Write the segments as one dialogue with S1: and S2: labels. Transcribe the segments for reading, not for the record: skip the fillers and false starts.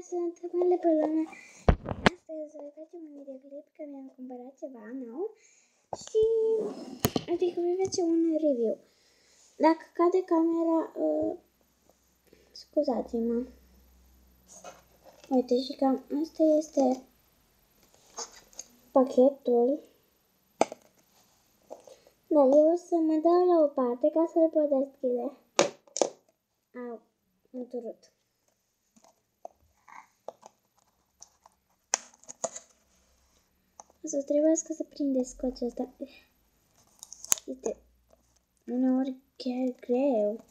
S1: sunt Mele Polone. Astăzi voi face un videoclip că mi-am cumpărat ceva nou și adică voi face un review. Dacă cade camera, scuzați-mă. Uite, și cam asta este pachetul. Da, eu o să mă dau la o parte ca să-l pot deschide. Au, am turut. O să trebuiască să prindeți scotch ăsta. Este uneori chiar greu.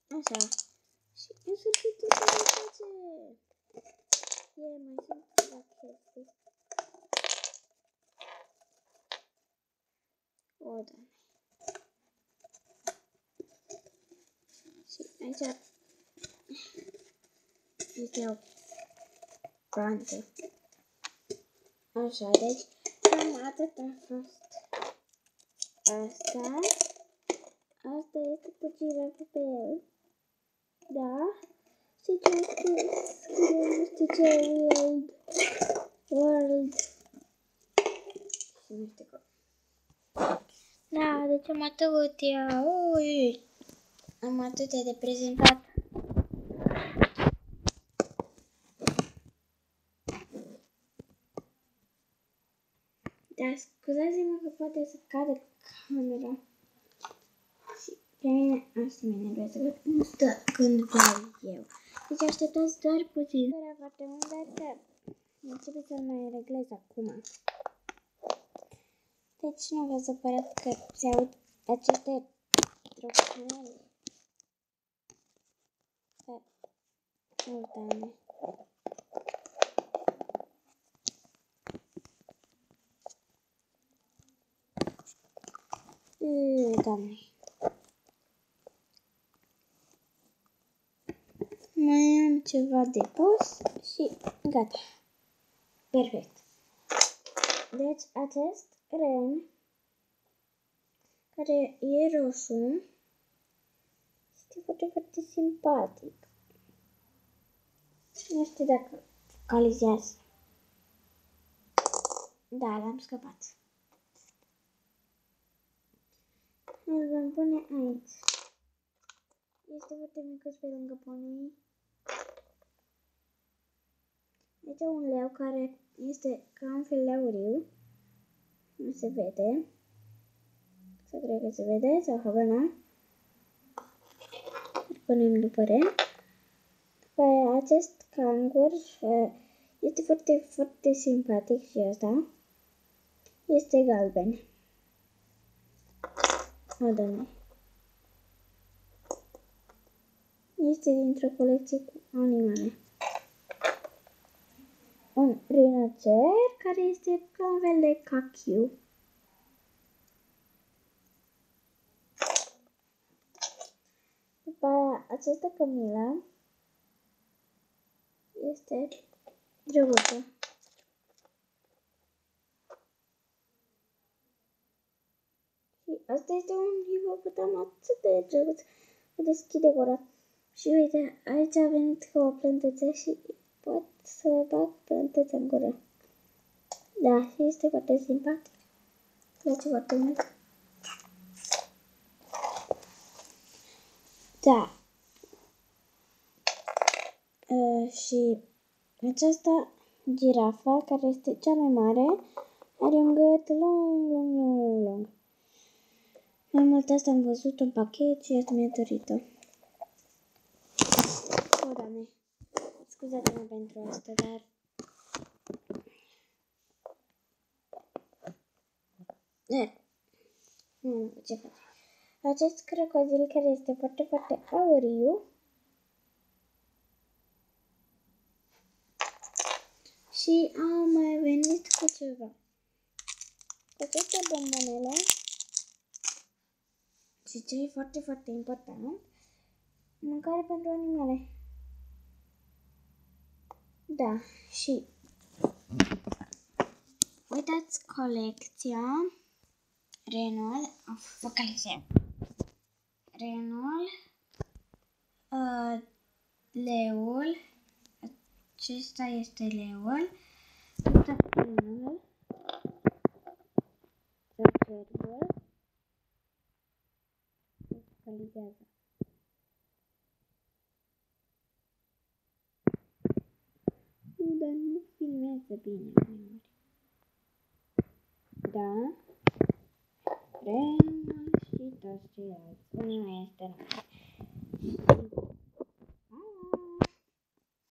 S1: Așa. Și în sfârșit o să le face. Mai sunt câteva chestii. O, Doamne. Și aici este o plantă. Așa, deci cam atât a fost asta. Asta este cu girafă pe el. Da? Și ce scrie, nu știu ce, world. Și nu știu cum. Da, deci am atâtea, am atâtea de prezentat. Da, scuzați-mă că poate să cadă camera. Și pe mine asta mă enervează, că nu stă când vreau eu. Deci așteptați doar puțin. Era foarte mult, dar că trebuie să-l mai reglez acum. Deci nu vă supărați că se aud aceste tropinele. Uite-ne. Doamne. Mai am ceva de pus și gata. Perfect. Deci acest ren, care e roșu, este foarte, foarte simpatic. Nu știu dacă focalizează. Da, l-am scăpat. Îl vom pune aici. Este foarte micuț pe lângă ponii. Aici un leu care este ca un fel de auriu. Nu se vede. Să cred că se vede sau habar n-am. Îl punem după ren. După aia acest cangur este foarte, foarte simpatic și asta. Este galben. O, Doamne. Este dintr-o colecție cu animale. Un rinocer care este ca un fel de cachiu. După aia, această cămilă este drăguță. Și asta este un hipopotam atât de drăguț. O deschide gura. Și uite, aici a venit cu o plântăță și pot să bag plântăța în gură. Da, și este foarte simpatic. Place foarte mult. Da. Și aceasta girafa, care este cea mai mare, are un gât lung. Mai mult asta am văzut în pachet și asta mi-a dorit-o. O, Doamne, scuzați-mă pentru asta, dar... Nu, ce fac? Acest crocodil care este foarte, foarte auriu. Și am mai venit cu ceva. Aceste bombonele. Și ce e foarte, foarte important, mâncare pentru animale. Da, și uitați colecția Renault focalizat. renul, leul, acesta este leul, ăsta câinele, cerbul, se focalizează. Nu, dar nu filmează bine uneori. Da, renul și toți ceilalți. Unii nu este numai.